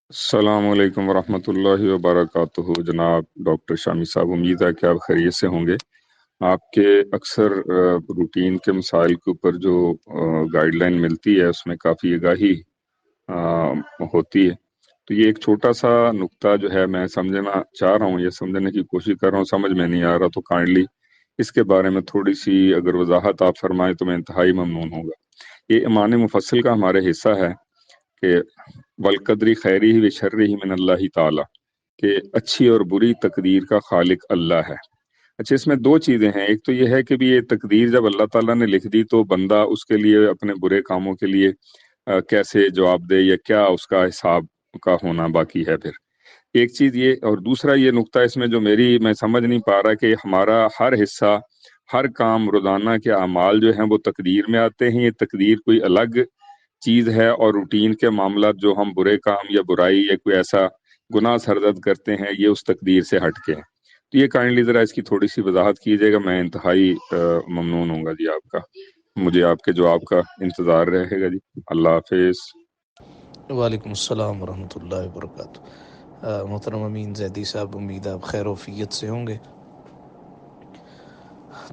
السلام علیکم ورحمۃ اللہ وبرکاتہ جناب ڈاکٹر شامی صاحب، امید ہے کہ آپ خیریت سے ہوں گے۔ آپ کے اکثر روٹین کے مسائل کے اوپر جو گائیڈ لائن ملتی ہے اس میں کافی آگاہی ہوتی ہے، تو یہ ایک چھوٹا سا نقطہ جو ہے میں سمجھنا چاہ رہا ہوں یا سمجھنے کی کوشش کر رہا ہوں، سمجھ میں نہیں آ رہا، تو کائنڈلی اس کے بارے میں تھوڑی سی اگر وضاحت آپ فرمائیں تو میں انتہائی ممنون ہوں گا۔ یہ ایمان مفصل کا ہمارے حصہ ہے کہ والقدری خیری ہی و شرری ہی من اللہ تعالی، کہ اچھی اور بری تقدیر کا خالق اللہ ہے۔ اچھا، اس میں دو چیزیں ہیں، ایک تو یہ ہے کہ بھی یہ تقدیر جب اللہ تعالیٰ نے لکھ دی تو بندہ اس کے لیے اپنے برے کاموں کے لیے کیسے جواب دے یا کیا اس کا حساب کا ہونا باقی ہے۔ پھر ایک چیز یہ، اور دوسرا یہ نقطہ اس میں جو میں سمجھ نہیں پا رہا کہ ہمارا ہر حصہ، ہر کام، روزانہ کے اعمال جو ہیں وہ تقدیر میں آتے ہیں، یہ تقدیر کوئی الگ چیز ہے، اور روٹین کے معاملات جو ہم برے کام یا برائی یا کوئی ایسا گناہ سرزد کرتے ہیں یہ اس تقدیر سے ہٹ کے ہیں؟ تو یہ کائنڈلی ذرا اس کی تھوڑی سی وضاحت کیجیے گا، میں انتہائی ممنون ہوں گا جی آپ کا۔ مجھے آپ کے جواب کا انتظار رہے گا جی۔ اللہ حافظ۔ وعلیکم السلام ورحمۃ اللہ وبرکاتہ۔ محترم امین زیدی صاحب، امید آپ خیر و عافیت سے ہوں گے۔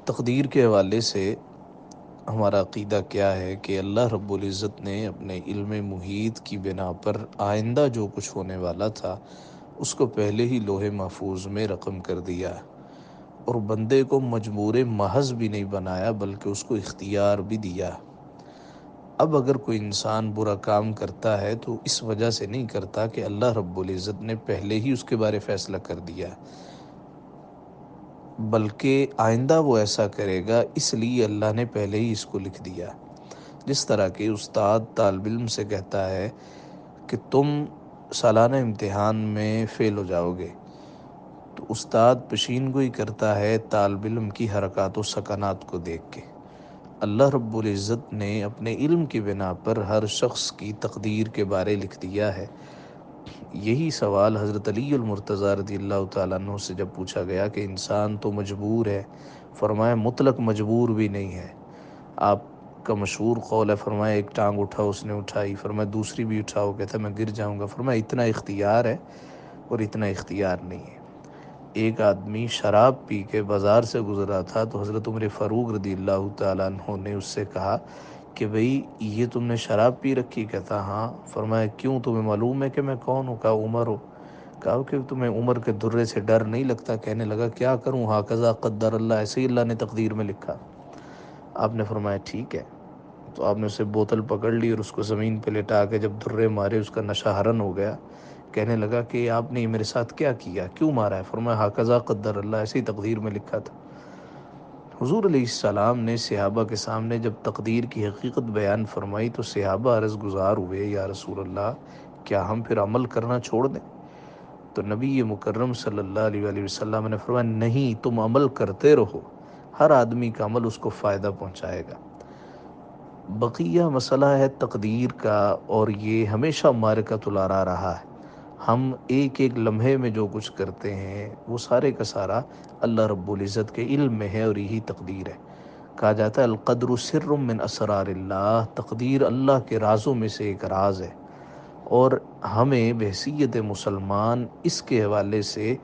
تقدیر کے حوالے سے ہمارا عقیدہ کیا ہے کہ اللہ رب العزت نے اپنے علم محیط کی بنا پر آئندہ جو کچھ ہونے والا تھا اس کو پہلے ہی لوح محفوظ میں رقم کر دیا، اور بندے کو مجبور محض بھی نہیں بنایا بلکہ اس کو اختیار بھی دیا۔ اب اگر کوئی انسان برا کام کرتا ہے تو اس وجہ سے نہیں کرتا کہ اللہ رب العزت نے پہلے ہی اس کے بارے فیصلہ کر دیا، بلکہ آئندہ وہ ایسا کرے گا اس لیے اللہ نے پہلے ہی اس کو لکھ دیا۔ جس طرح کہ استاد طالب علم سے کہتا ہے کہ تم سالانہ امتحان میں فیل ہو جاؤ گے، تو استاد پیشین گوئی کرتا ہے طالب علم کی حرکات و سکنات کو دیکھ کے۔ اللہ رب العزت نے اپنے علم کی بنا پر ہر شخص کی تقدیر کے بارے لکھ دیا ہے۔ یہی سوال حضرت علی المرتضیٰ رضی اللہ تعالیٰ عنہ سے جب پوچھا گیا کہ انسان تو مجبور ہے، فرمایا مطلق مجبور بھی نہیں ہے۔ آپ کا مشہور قول ہے، فرمایا ایک ٹانگ اٹھاؤ، اس نے اٹھائی، فرمایا دوسری بھی اٹھاؤ، کہتا ہے میں گر جاؤں گا، فرمایا اتنا اختیار ہے اور اتنا اختیار نہیں ہے۔ ایک آدمی شراب پی کے بازار سے گزرا تھا تو حضرت عمر فاروق رضی اللہ تعالیٰ عنہ نے اس سے کہا کہ بھئی یہ تم نے شراب پی رکھی؟ کہتا ہاں۔ فرمایا کیوں، تمہیں معلوم ہے کہ میں کون ہوں؟ کہا عمر ہو۔ کہا کہ تمہیں عمر کے درے سے ڈر نہیں لگتا؟ کہنے لگا کیا کروں، ہاکذا قدر اللہ، ایسے ہی اللہ نے تقدیر میں لکھا۔ آپ نے فرمایا ٹھیک ہے۔ تو آپ نے اسے بوتل پکڑ لی اور اس کو زمین پہ لٹا کے جب درے مارے اس کا نشہ حرن ہو گیا۔ کہنے لگا کہ آپ نے یہ میرے ساتھ کیا کیا، کیوں مارا ہے؟ فرمایا ہاکذا قدر اللہ، ایسے ہی تقدیر میں لکھا تھا۔ حضور علیہ السلام نے صحابہ کے سامنے جب تقدیر کی حقیقت بیان فرمائی تو صحابہ عرض گزار ہوئے، یا رسول اللہ کیا ہم پھر عمل کرنا چھوڑ دیں؟ تو نبی مکرم صلی اللہ علیہ وآلہ وسلم نے فرمایا نہیں، تم عمل کرتے رہو، ہر آدمی کا عمل اس کو فائدہ پہنچائے گا۔ بقیہ مسئلہ ہے تقدیر کا، اور یہ ہمیشہ معرکۃ الآراء رہا ہے۔ ہم ایک ایک لمحے میں جو کچھ کرتے ہیں وہ سارے کا سارا اللہ رب العزت کے علم میں ہے، اور یہی تقدیر ہے۔ کہا جاتا ہے القدر سر من اسرار اللہ، تقدیر اللہ کے رازوں میں سے ایک راز ہے، اور ہمیں بحیثیت مسلمان اس کے حوالے سے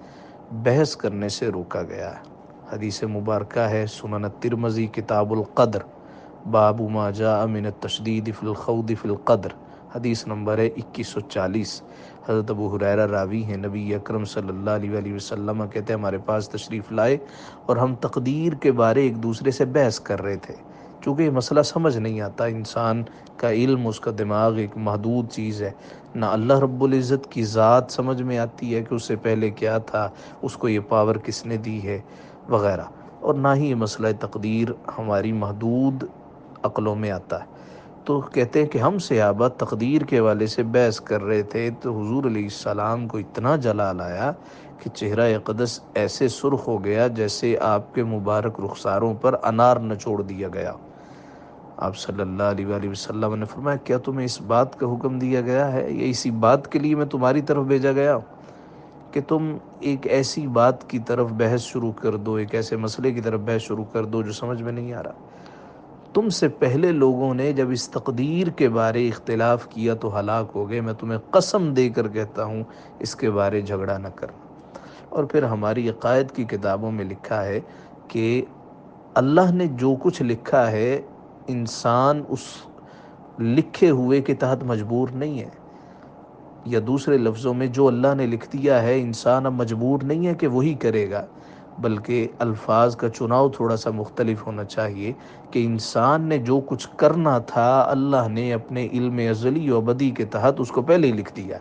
بحث کرنے سے روکا گیا ہے۔ حدیث مبارکہ ہے سنن ترمذی کتاب القدر، باب ما جاء من التشدید فی الخوض فی القدر، حدیث نمبر ہے 2140۔ حضرت ابو ہریرہ راوی ہیں، نبی اکرم صلی اللہ علیہ وآلہ وسلم کہتے ہیں ہمارے پاس تشریف لائے اور ہم تقدیر کے بارے ایک دوسرے سے بحث کر رہے تھے، چونکہ یہ مسئلہ سمجھ نہیں آتا، انسان کا علم، اس کا دماغ ایک محدود چیز ہے، نہ اللہ رب العزت کی ذات سمجھ میں آتی ہے کہ اس سے پہلے کیا تھا، اس کو یہ پاور کس نے دی ہے وغیرہ، اور نہ ہی یہ مسئلہ تقدیر ہماری محدود عقلوں میں آتا ہے۔ تو کہتے ہیں کہ ہم صحابہ تقدیر کے حوالے سے بحث کر رہے تھے تو حضور علیہ السلام کو اتنا جلال آیا کہ چہرہ اقدس ایسے سرخ ہو گیا جیسے آپ کے مبارک رخساروں پر انار نچوڑ دیا گیا۔ آپ صلی اللہ علیہ وآلہ وسلم نے فرمایا کیا تمہیں اس بات کا حکم دیا گیا ہے یا اسی بات کے لیے میں تمہاری طرف بھیجا گیا ہوں کہ تم ایک ایسی بات کی طرف بحث شروع کر دو، ایک ایسے مسئلے کی طرف بحث شروع کر دو جو سمجھ میں نہیں آ رہا؟ تم سے پہلے لوگوں نے جب اس تقدیر کے بارے اختلاف کیا تو ہلاک ہو گئے، میں تمہیں قسم دے کر کہتا ہوں اس کے بارے جھگڑا نہ کرنا۔ اور پھر ہماری عقائد کی کتابوں میں لکھا ہے کہ اللہ نے جو کچھ لکھا ہے انسان اس لکھے ہوئے کے تحت مجبور نہیں ہے، یا دوسرے لفظوں میں جو اللہ نے لکھ دیا ہے انسان اب مجبور نہیں ہے کہ وہی کرے گا، بلکہ الفاظ کا چناؤ تھوڑا سا مختلف ہونا چاہیے کہ انسان نے جو کچھ کرنا تھا اللہ نے اپنے علم ازلی و ابدی کے تحت اس کو پہلے ہی لکھ دیا۔